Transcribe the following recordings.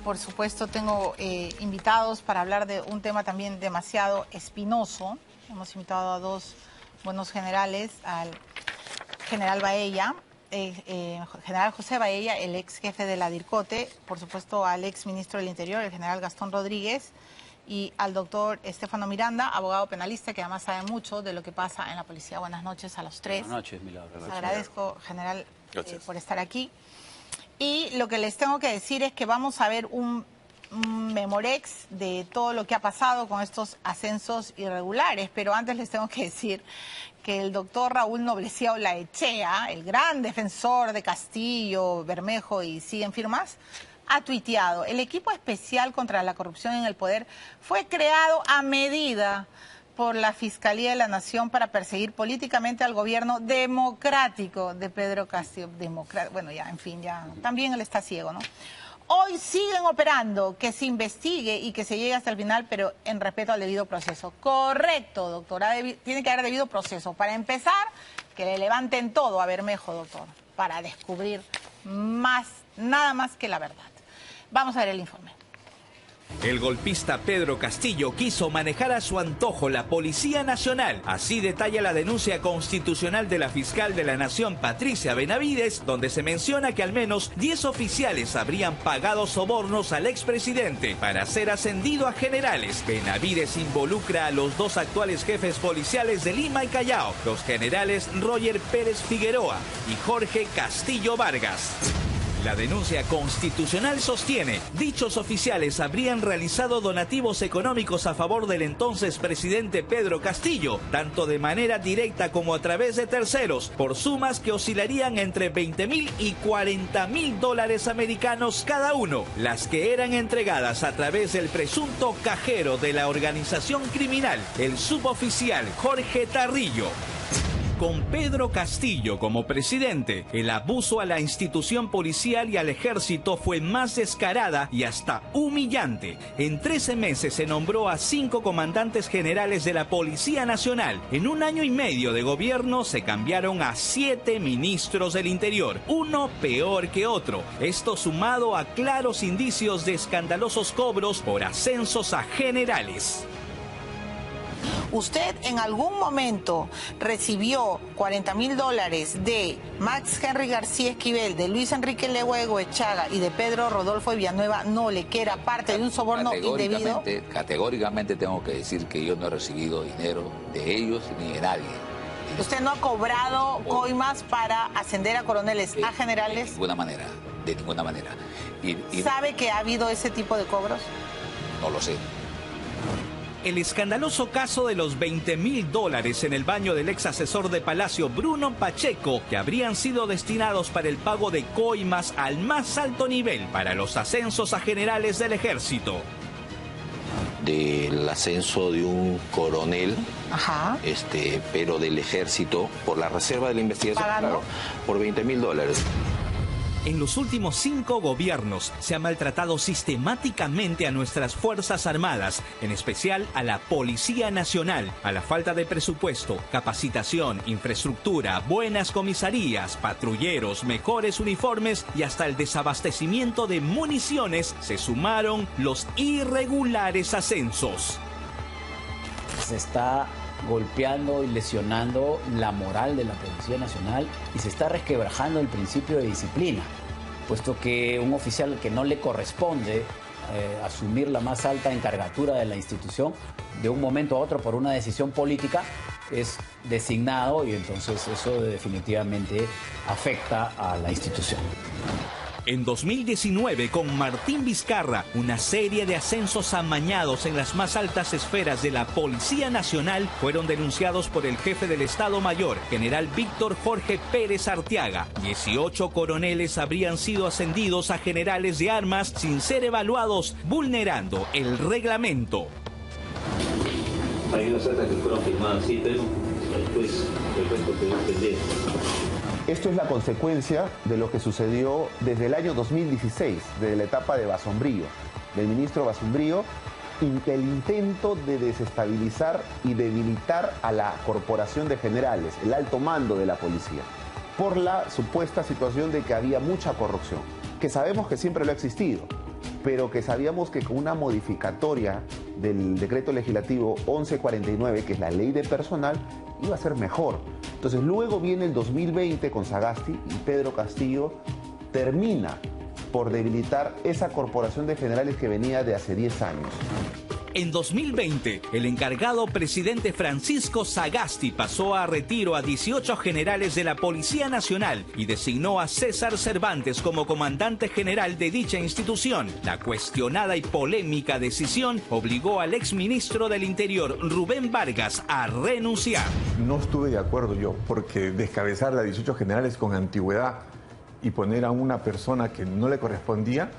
por supuesto, tengo invitados para hablar de un tema también demasiado espinoso. Hemos invitado a dos buenos generales, al general Baella, general José Baella, el ex jefe de la DIRCOTE, por supuesto al ex ministro del Interior, el general Gastón Rodríguez, y al doctor Estefano Miranda, abogado penalista, que además sabe mucho de lo que pasa en la policía. Buenas noches a los tres. Buenas noches, Milagro. Les agradezco, general, por estar aquí. Y lo que les tengo que decir es que vamos a ver un memorex de todo lo que ha pasado con estos ascensos irregulares, pero antes les tengo que decir que el doctor Raúl Noblecia Olaechea, el gran defensor de Castillo, Bermejo y siguen firmas, ha tuiteado: el equipo especial contra la corrupción en el poder fue creado a medida por la Fiscalía de la Nación para perseguir políticamente al gobierno democrático de Pedro Castillo. Bueno, ya, en fin, ya también él está ciego, ¿no? Hoy siguen operando, que se investigue y que se llegue hasta el final, pero en respeto al debido proceso. Correcto, doctor. Tiene que haber debido proceso. Para empezar, que le levanten todo a Bermejo, doctor, para descubrir nada más que la verdad. Vamos a ver el informe. El golpista Pedro Castillo quiso manejar a su antojo la Policía Nacional. Así detalla la denuncia constitucional de la fiscal de la Nación, Patricia Benavides, donde se menciona que al menos 10 oficiales habrían pagado sobornos al expresidente para ser ascendido a generales. Benavides involucra a los dos actuales jefes policiales de Lima y Callao, los generales Roger Pérez Figueroa y Jorge Castillo Vargas. La denuncia constitucional sostiene: dichos oficiales habrían realizado donativos económicos a favor del entonces presidente Pedro Castillo, tanto de manera directa como a través de terceros, por sumas que oscilarían entre 20.000 y 40.000 dólares americanos cada uno, las que eran entregadas a través del presunto cajero de la organización criminal, el suboficial Jorge Tarrillo. Con Pedro Castillo como presidente, el abuso a la institución policial y al ejército fue más descarada y hasta humillante. En 13 meses se nombró a 5 comandantes generales de la Policía Nacional. En un año y medio de gobierno se cambiaron a 7 ministros del Interior, uno peor que otro. Esto sumado a claros indicios de escandalosos cobros por ascensos a generales. ¿Usted en algún momento recibió 40.000 dólares de Max Henry García Esquivel, de Luis Enrique Legua de Goechaga y de Pedro Rodolfo de Villanueva Nole, que era parte de un soborno indebido? Categóricamente tengo que decir que yo no he recibido dinero de ellos ni de nadie. ¿Usted no ha cobrado coimas para ascender a coroneles, a generales? De ninguna manera, de ninguna manera. ¿Sabe que ha habido ese tipo de cobros? No lo sé. El escandaloso caso de los 20.000 dólares en el baño del ex asesor de Palacio Bruno Pacheco, que habrían sido destinados para el pago de coimas al más alto nivel para los ascensos a generales del ejército. Del ascenso de un coronel, pero del ejército, por la reserva de la investigación, claro, por 20.000 dólares. En los últimos 5 gobiernos se ha maltratado sistemáticamente a nuestras Fuerzas Armadas, en especial a la Policía Nacional, a la falta de presupuesto, capacitación, infraestructura, buenas comisarías, patrulleros, mejores uniformes y hasta el desabastecimiento de municiones se sumaron los irregulares ascensos. Se está golpeando y lesionando la moral de la Policía Nacional y se está resquebrajando el principio de disciplina, puesto que un oficial que no le corresponde asumir la más alta encargatura de la institución, de un momento a otro por una decisión política, es designado y entonces eso definitivamente afecta a la institución. En 2019, con Martín Vizcarra, una serie de ascensos amañados en las más altas esferas de la Policía Nacional fueron denunciados por el jefe del Estado Mayor, general Víctor Jorge Pérez Arteaga. 18 coroneles habrían sido ascendidos a generales de armas sin ser evaluados, vulnerando el reglamento. Hay unas actas que fueron firmadas, sí, pero después el resto quedó pendiente. Esto es la consecuencia de lo que sucedió desde el año 2016, desde la etapa de Basombrío, del ministro Basombrío, el intento de desestabilizar y debilitar a la corporación de generales, el alto mando de la policía, por la supuesta situación de que había mucha corrupción, que sabemos que siempre lo ha existido, pero que sabíamos que con una modificatoria del decreto legislativo 1149, que es la ley de personal, iba a ser mejor. Entonces luego viene el 2020 con Sagasti y Pedro Castillo termina por debilitar esa corporación de generales que venía de hace 10 años. En 2020, el encargado presidente Francisco Sagasti pasó a retiro a 18 generales de la Policía Nacional y designó a César Cervantes como comandante general de dicha institución. La cuestionada y polémica decisión obligó al exministro del Interior, Rubén Vargas, a renunciar. No estuve de acuerdo yo, porque descabezar a 18 generales con antigüedad y poner a una persona que no le correspondía,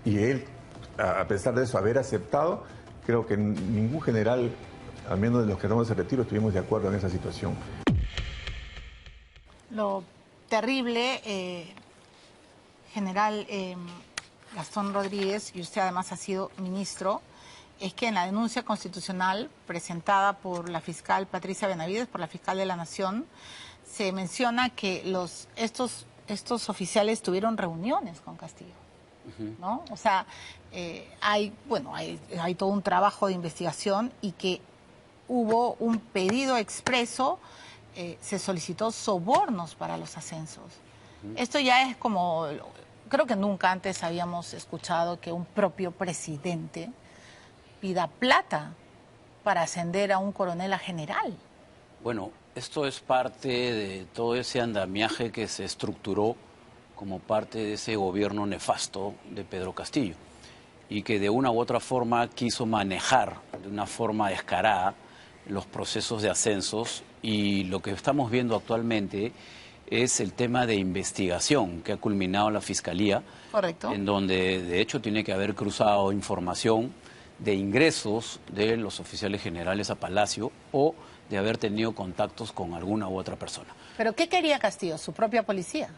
y él, a pesar de eso, haber aceptado, creo que ningún general, al menos de los que estamos en retiro, estuvimos de acuerdo en esa situación. Lo terrible, general Gastón Rodríguez, y usted además ha sido ministro, es que en la denuncia constitucional presentada por la fiscal Patricia Benavides, por la fiscal de la Nación, se menciona que estos oficiales tuvieron reuniones con Castillo, ¿no? O sea, hay todo un trabajo de investigación y que hubo un pedido expreso, se solicitó sobornos para los ascensos. Esto ya es como, creo que nunca antes habíamos escuchado que un propio presidente pida plata para ascender a un coronel a general. Bueno, esto es parte de todo ese andamiaje que se estructuró como parte de ese gobierno nefasto de Pedro Castillo y que de una u otra forma quiso manejar de una forma descarada los procesos de ascensos, y lo que estamos viendo actualmente es el tema de investigación que ha culminado la Fiscalía. Correcto. En donde de hecho tiene que haber cruzado información de ingresos de los oficiales generales a Palacio o de haber tenido contactos con alguna u otra persona. ¿Pero qué quería Castillo? ¿Su propia policía?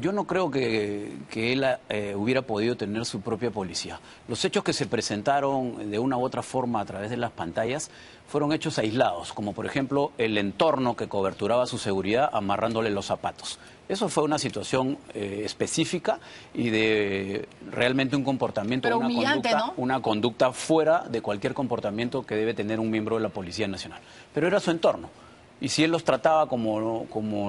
Yo no creo que él hubiera podido tener su propia policía. Los hechos que se presentaron de una u otra forma a través de las pantallas fueron hechos aislados, como por ejemplo el entorno que coberturaba su seguridad amarrándole los zapatos. Eso fue una situación específica y de realmente un comportamiento, una conducta fuera de cualquier comportamiento que debe tener un miembro de la Policía Nacional. Pero era su entorno. Y si él los trataba como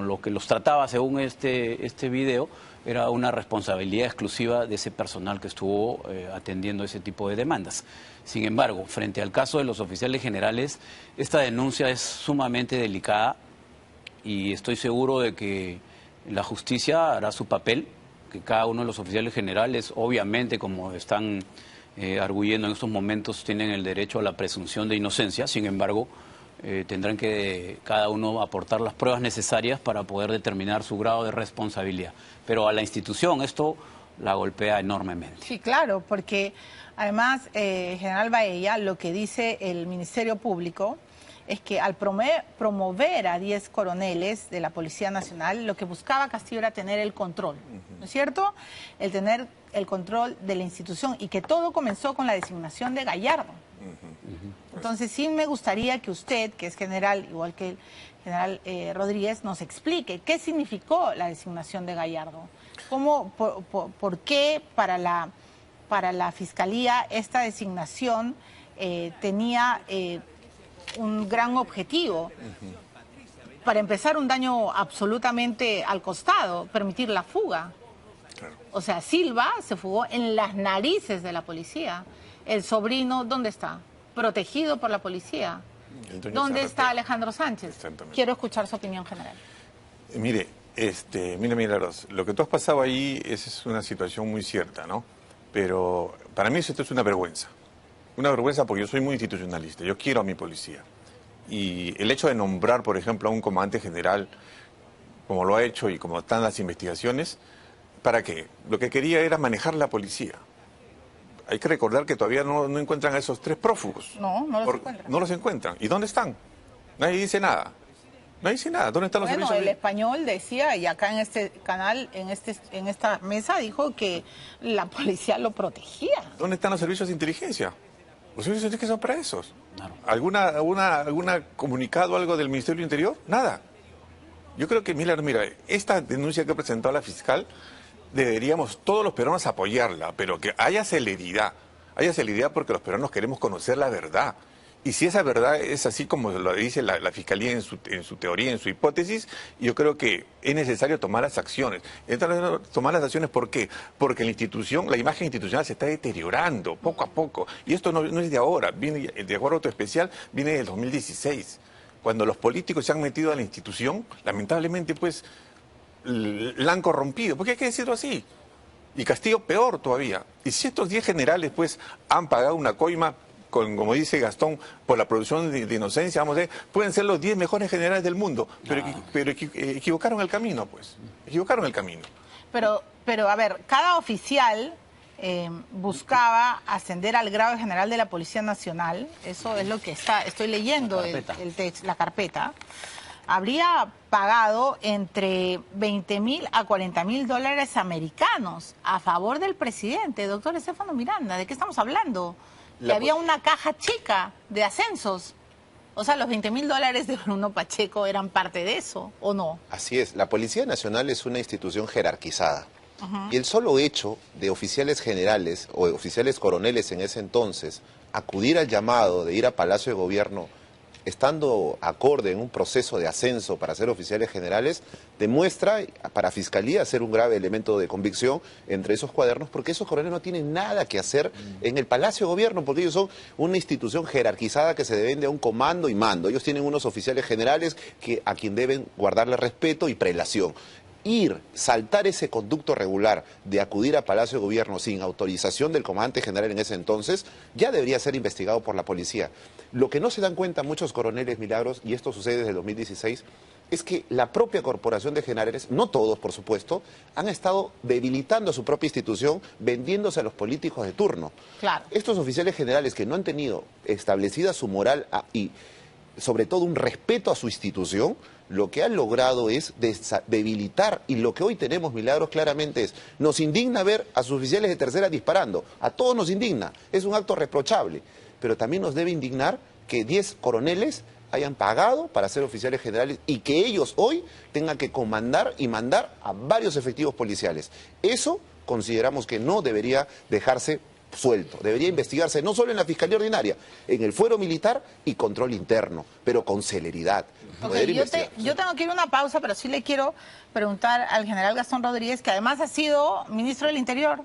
lo que los trataba según este video, era una responsabilidad exclusiva de ese personal que estuvo atendiendo ese tipo de demandas. Sin embargo, frente al caso de los oficiales generales, esta denuncia es sumamente delicada y estoy seguro de que la justicia hará su papel, que cada uno de los oficiales generales, obviamente, como están arguyendo en estos momentos, tienen el derecho a la presunción de inocencia. Sin embargo, tendrán que cada uno aportar las pruebas necesarias para poder determinar su grado de responsabilidad. Pero a la institución esto la golpea enormemente. Sí, claro, porque además, general Baella, lo que dice el Ministerio Público es que al promover a 10 coroneles de la Policía Nacional, lo que buscaba Castillo era tener el control, ¿no es cierto? El tener el control de la institución, y que todo comenzó con la designación de Gallardo. Entonces sí me gustaría que usted, que es general, igual que el general Rodríguez, nos explique qué significó la designación de Gallardo. ¿Por qué para la Fiscalía esta designación tenía un gran objetivo? Para empezar, un daño absolutamente al costado, permitir la fuga. O sea, Silva se fugó en las narices de la policía. El sobrino, ¿dónde está? Protegido por la policía. ¿Dónde está Alejandro Sánchez? Quiero escuchar su opinión general. Mire, Milagros, lo que tú has pasado ahí es una situación muy cierta, ¿no? Pero para mí esto es una vergüenza. Una vergüenza porque yo soy muy institucionalista, yo quiero a mi policía. Y el hecho de nombrar, por ejemplo, a un comandante general, como lo ha hecho y como están las investigaciones, ¿para qué? Lo que quería era manejar la policía. Hay que recordar que todavía no encuentran a esos 3 prófugos. No los encuentran. No los encuentran. ¿Y dónde están? Nadie dice nada. Nadie dice nada. ¿Dónde están los servicios? Bueno, el Español decía, y acá en este canal, en esta mesa, dijo que la policía lo protegía. ¿Dónde están los servicios de inteligencia? Los servicios de inteligencia son para esos. Claro. ¿Alguna comunicado, algo del Ministerio del Interior? Nada. Yo creo que, mira, esta denuncia que ha presentado la fiscal deberíamos todos los peruanos apoyarla, pero que haya celeridad porque los peruanos queremos conocer la verdad. Y si esa verdad es así como lo dice la Fiscalía en su teoría, en su hipótesis, yo creo que es necesario tomar las acciones. Tomar las acciones, ¿por qué? Porque la imagen institucional se está deteriorando poco a poco. Y esto no es de ahora, viene de acuerdo a otro especial, viene del 2016. Cuando los políticos se han metido a la institución, lamentablemente, pues, la han corrompido. Porque hay que decirlo así. Y Castillo peor todavía. Y si estos 10 generales, pues, han pagado una coima, como dice Gastón, por la producción de inocencia, vamos a ver, pueden ser los 10 mejores generales del mundo, pero equivocaron el camino, pues. Equivocaron el camino. Pero a ver, cada oficial buscaba ascender al grado de general de la Policía Nacional. Eso es lo que estoy leyendo, la carpeta. Habría pagado entre 20.000 a 40.000 dólares americanos a favor del presidente, doctor Estefano Miranda. ¿De qué estamos hablando? Que había una caja chica de ascensos. O sea, los 20.000 dólares de Bruno Pacheco eran parte de eso, ¿o no? Así es. La Policía Nacional es una institución jerarquizada. Y el solo hecho de oficiales generales o oficiales coroneles en ese entonces acudir al llamado de ir a Palacio de Gobierno estando acorde en un proceso de ascenso para ser oficiales generales, demuestra para Fiscalía ser un grave elemento de convicción entre esos cuadernos, porque esos coroneles no tienen nada que hacer en el Palacio de Gobierno, porque ellos son una institución jerarquizada que se deben a un comando y mando. Ellos tienen unos oficiales generales a quien deben guardarle respeto y prelación. Saltar ese conducto regular de acudir a Palacio de Gobierno sin autorización del comandante general en ese entonces, ya debería ser investigado por la policía. Lo que no se dan cuenta muchos coroneles, Milagros, y esto sucede desde el 2016, es que la propia corporación de generales, no todos por supuesto, han estado debilitando a su propia institución, vendiéndose a los políticos de turno. Claro. Estos oficiales generales que no han tenido establecida su moral y sobre todo un respeto a su institución, lo que han logrado es debilitar, y lo que hoy tenemos, Milagros, claramente es, nos indigna ver a sus oficiales de tercera disparando, a todos nos indigna, es un acto reprochable, pero también nos debe indignar que 10 coroneles hayan pagado para ser oficiales generales y que ellos hoy tengan que comandar y mandar a varios efectivos policiales. Eso consideramos que no debería dejarse suelto, debería investigarse no solo en la Fiscalía Ordinaria, en el fuero militar y control interno, pero con celeridad. Okay, yo tengo que ir a una pausa, pero sí le quiero preguntar al general Gastón Rodríguez, que además ha sido ministro del Interior,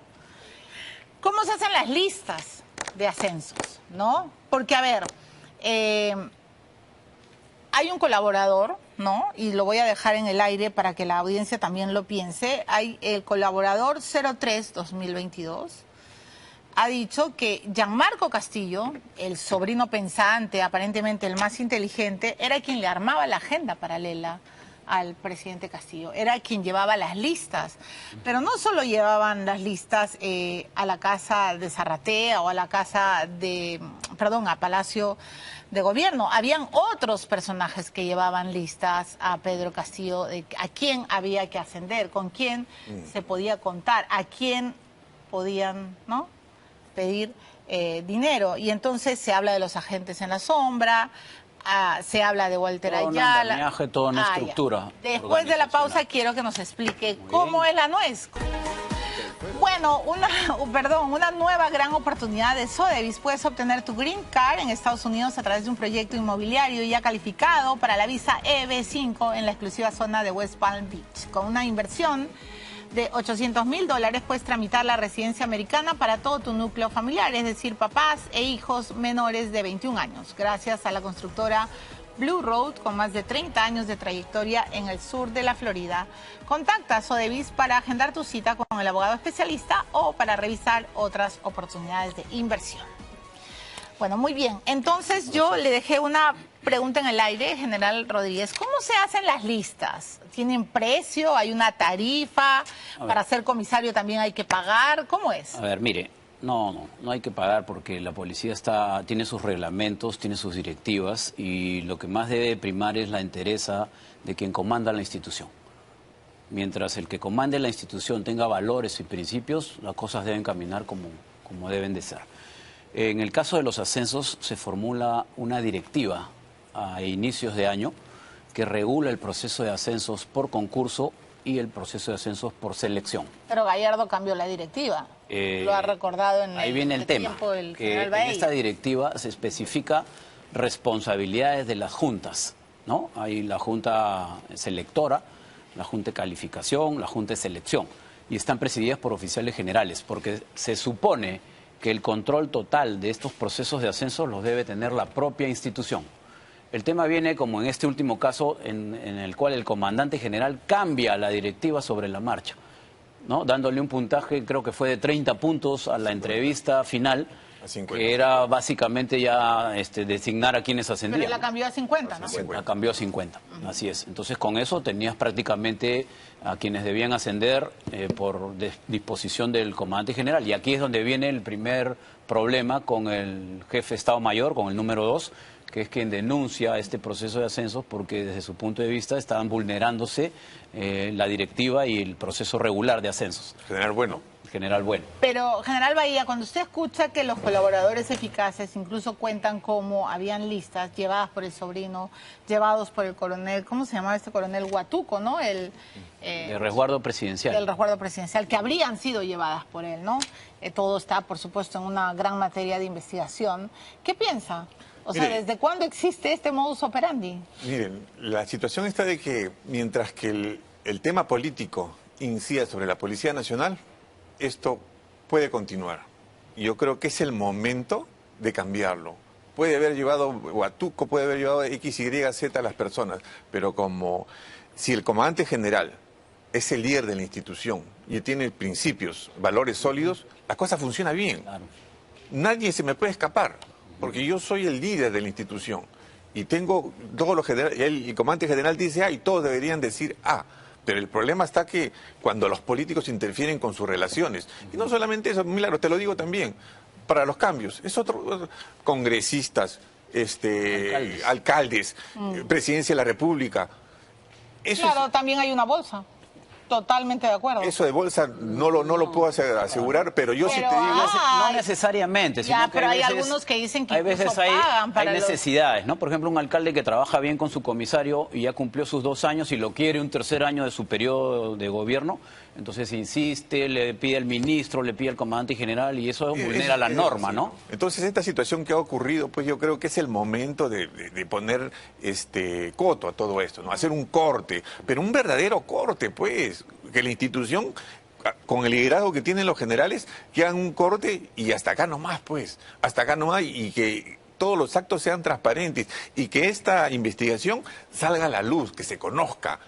¿cómo se hacen las listas de ascensos? ¿No? Porque, a ver, hay un colaborador, ¿no? Y lo voy a dejar en el aire para que la audiencia también lo piense. Hay el colaborador 03-2022. Ha dicho que Gianmarco Castillo, el sobrino pensante, aparentemente el más inteligente, era quien le armaba la agenda paralela al presidente Castillo, era quien llevaba las listas. Pero no solo llevaban las listas a la casa de Zarratea o a la casa de, a Palacio de Gobierno. Habían otros personajes que llevaban listas a Pedro Castillo, de a quién había que ascender, con quién se podía contar, a quién podían, ¿no?, pedir dinero. Y entonces se habla de los agentes en la sombra, se habla de Walter Ayala. Toda una estructura. Después de la pausa quiero que nos explique cómo es la nuez. Bueno, una nueva gran oportunidad de Sotheby's. Puedes obtener tu Green Card en Estados Unidos a través de un proyecto inmobiliario ya calificado para la visa EB5 en la exclusiva zona de West Palm Beach. Con una inversión de $800.000 puedes tramitar la residencia americana para todo tu núcleo familiar, es decir, papás e hijos menores de 21 años, gracias a la constructora Blue Road, con más de 30 años de trayectoria en el sur de la Florida. Contacta a Sotheby's para agendar tu cita con el abogado especialista o para revisar otras oportunidades de inversión. Bueno, muy bien. Entonces yo le dejé una pregunta en el aire, general Rodríguez. ¿Cómo se hacen las listas? ¿Tienen precio? ¿Hay una tarifa? ¿Para ser comisario también hay que pagar? ¿Cómo es? A ver, mire, no hay que pagar porque la policía tiene sus reglamentos, tiene sus directivas y lo que más debe primar es la entereza de quien comanda la institución. Mientras el que comande la institución tenga valores y principios, las cosas deben caminar como deben de ser. En el caso de los ascensos se formula una directiva a inicios de año que regula el proceso de ascensos por concurso y el proceso de ascensos por selección. Pero Gallardo cambió la directiva. Lo ha recordado en ahí viene el tema, que en esta directiva se especifica responsabilidades de las juntas, ¿no? Hay la junta selectora, la junta de calificación, la junta de selección, y están presididas por oficiales generales, porque se supone que el control total de estos procesos de ascenso los debe tener la propia institución. El tema viene como en este último caso en el cual el comandante general cambia la directiva sobre la marcha, ¿no? Dándole un puntaje, creo que fue de 30 puntos a la entrevista final, que era básicamente ya designar a quienes ascendían. Pero la cambió a 50, ¿no? La cambió a 50, así es. Entonces con eso tenías prácticamente a quienes debían ascender por disposición del comandante general. Y aquí es donde viene el primer problema con el jefe de Estado Mayor, con el número 2, que es quien denuncia este proceso de ascensos porque desde su punto de vista estaban vulnerándose la directiva y el proceso regular de ascensos. General Bueno. General Bueno. Pero, General Bahía, cuando usted escucha que los colaboradores eficaces incluso cuentan cómo habían listas llevadas por el sobrino, llevados por el coronel, ¿cómo se llamaba este coronel? Huatuco, ¿no? El resguardo presidencial. El resguardo presidencial, que habrían sido llevadas por él, ¿no? Todo está, por supuesto, en una gran materia de investigación. ¿Qué piensa? O sea, ¿desde cuándo existe este modus operandi? Miren, la situación está de que mientras que el tema político incida sobre la Policía Nacional, esto puede continuar. Y yo creo que es el momento de cambiarlo. Puede haber llevado Huatuco, puede haber llevado X, Y, Z a las personas, pero si el comandante general es el líder de la institución y tiene principios, valores sólidos, la cosa funciona bien. Claro. Nadie se me puede escapar, porque yo soy el líder de la institución y tengo todos los generales, el comandante general dice A y todos deberían decir A. Pero el problema está que cuando los políticos interfieren con sus relaciones, y no solamente eso, Milagros, te lo digo también, para los cambios, es otro congresistas, alcaldes, presidencia de la República. Eso claro, también hay una bolsa. Totalmente de acuerdo. Eso de bolsa no lo puedo asegurar, pero yo sí te digo... No necesariamente, sino ya, pero hay algunos que dicen que hay veces pagan para hay necesidades, ¿no? Por ejemplo, un alcalde que trabaja bien con su comisario y ya cumplió sus 2 años y lo quiere un tercer año de su periodo de gobierno, entonces insiste, le pide al ministro, le pide al comandante general y eso vulnera la norma, ¿no? Entonces esta situación que ha ocurrido, pues yo creo que es el momento de poner coto a todo esto, ¿no? Hacer un corte, pero un verdadero corte, pues, que la institución, con el liderazgo que tienen los generales, que hagan un corte y hasta acá nomás, pues, hasta acá nomás, y que todos los actos sean transparentes y que esta investigación salga a la luz, que se conozca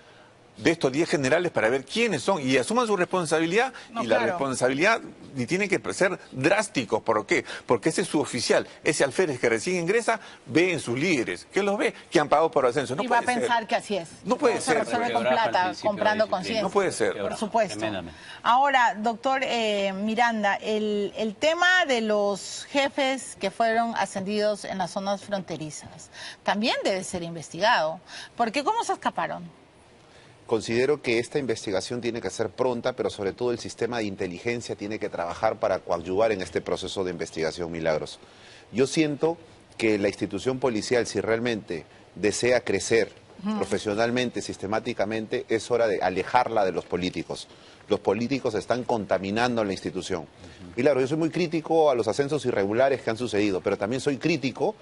de estos 10 generales para ver quiénes son y asuman su responsabilidad la responsabilidad y tiene que ser drásticos. ¿Por qué? Porque ese es su oficial, ese alférez que recién ingresa ve en sus líderes, que los ve, que han pagado por ascenso. No y va a pensar que así es. No puede ser. Se resuelve con plata, comprando conciencia. No puede ser. Por supuesto. Ahora, doctor Miranda, el tema de los jefes que fueron ascendidos en las zonas fronterizas también debe ser investigado. Porque ¿cómo se escaparon? Considero que esta investigación tiene que ser pronta, pero sobre todo el sistema de inteligencia tiene que trabajar para coadyuvar en este proceso de investigación, Milagros. Yo siento que la institución policial, si realmente desea crecer profesionalmente, sistemáticamente, es hora de alejarla de los políticos. Los políticos están contaminando la institución. Milagros, yo soy muy crítico a los ascensos irregulares que han sucedido, pero también soy crítico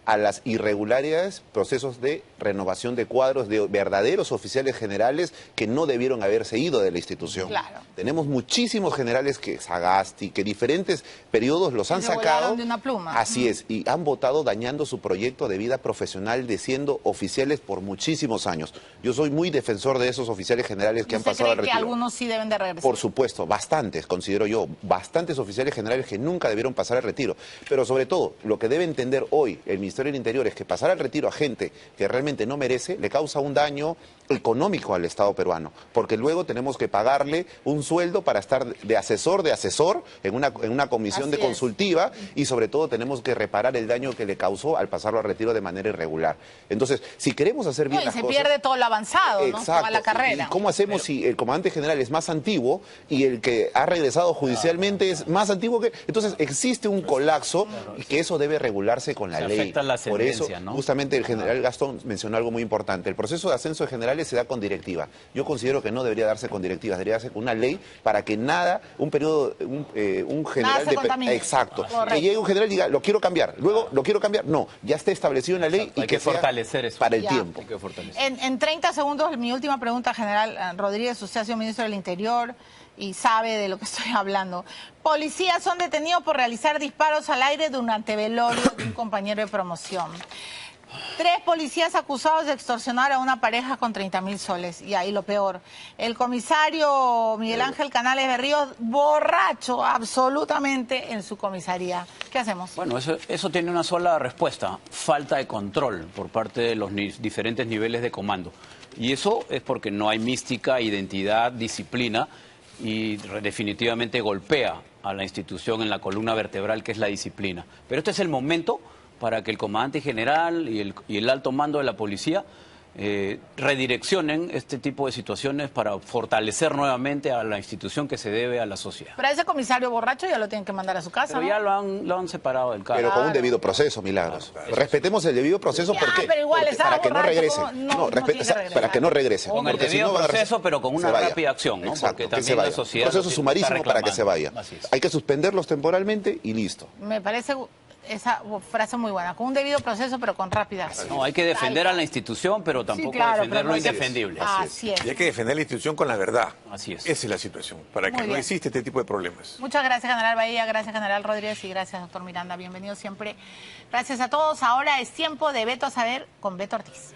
a las irregularidades, procesos de renovación de cuadros de verdaderos oficiales generales que no debieron haberse ido de la institución. Claro. Tenemos muchísimos generales que Sagasti, que diferentes periodos los han sacado. De una pluma. Así es, y han votado dañando su proyecto de vida profesional de siendo oficiales por muchísimos años. Yo soy muy defensor de esos oficiales generales que han pasado al retiro. ¿Usted cree que algunos sí deben de regresar? Por supuesto, bastantes, considero yo, bastantes oficiales generales que nunca debieron pasar al retiro. Pero sobre todo, lo que debe entender hoy el Ministerio del Interior es que pasar al retiro a gente que realmente no merece le causa un daño económico al Estado peruano, porque luego tenemos que pagarle un sueldo para estar de asesor en una comisión de consultiva y sobre todo tenemos que reparar el daño que le causó al pasarlo al retiro de manera irregular. Entonces, si queremos hacer bien las cosas... se pierde todo lo avanzado, ¿no? Toda la carrera. ¿Y cómo hacemos si el comandante general es más antiguo y el que ha regresado judicialmente es más antiguo que...? Entonces, existe un colapso y que eso debe regularse con la ley. falta la Por eso, sentencia, ¿no? justamente el general Gastón mencionó algo muy importante. El proceso de ascenso de generales se da con directiva. Yo considero que no debería darse con directivas, debería darse con una ley para que nada, un general exacto, que llegue un general y diga, lo quiero cambiar, luego lo quiero cambiar, no, ya esté establecido en la ley. Exacto. Y hay que fortalecer eso para el tiempo. En 30 segundos, mi última pregunta, general Rodríguez, usted ha sido ministro del Interior y sabe de lo que estoy hablando. Policías son detenidos por realizar disparos al aire durante velorio de un compañero de promoción. 3 policías acusados de extorsionar a una pareja con 30.000 soles. Y ahí lo peor, el comisario Miguel Ángel Canales Berríos, borracho absolutamente en su comisaría. ¿Qué hacemos? Bueno, eso tiene una sola respuesta: falta de control por parte de los diferentes niveles de comando. Y eso es porque no hay mística, identidad, disciplina, y definitivamente golpea a la institución en la columna vertebral que es la disciplina. Pero este es el momento para que el comandante general y el alto mando de la policía redireccionen este tipo de situaciones para fortalecer nuevamente a la institución que se debe a la sociedad. Pero a ese comisario borracho ya lo tienen que mandar a su casa, pero ¿no? ya lo han separado del cargo. Pero con un debido proceso, Milagros. Respetemos el debido proceso porque para que no regrese. Para que no regrese. Con el debido proceso, pero con una rápida acción, ¿no? Exacto, porque también la sociedad proceso sumarísimo para que se vaya. Hay que suspenderlos temporalmente y listo. Me parece esa frase muy buena, con un debido proceso pero con rapidez. No, hay que defender a la institución, pero tampoco defender lo indefendible. Así es. Y hay que defender la institución con la verdad. Así es. Esa es la situación, para que no exista este tipo de problemas. Muchas gracias, general Bahía, gracias, general Rodríguez, y gracias, doctor Miranda. Bienvenido siempre. Gracias a todos. Ahora es tiempo de Beto a Saber con Beto Ortiz.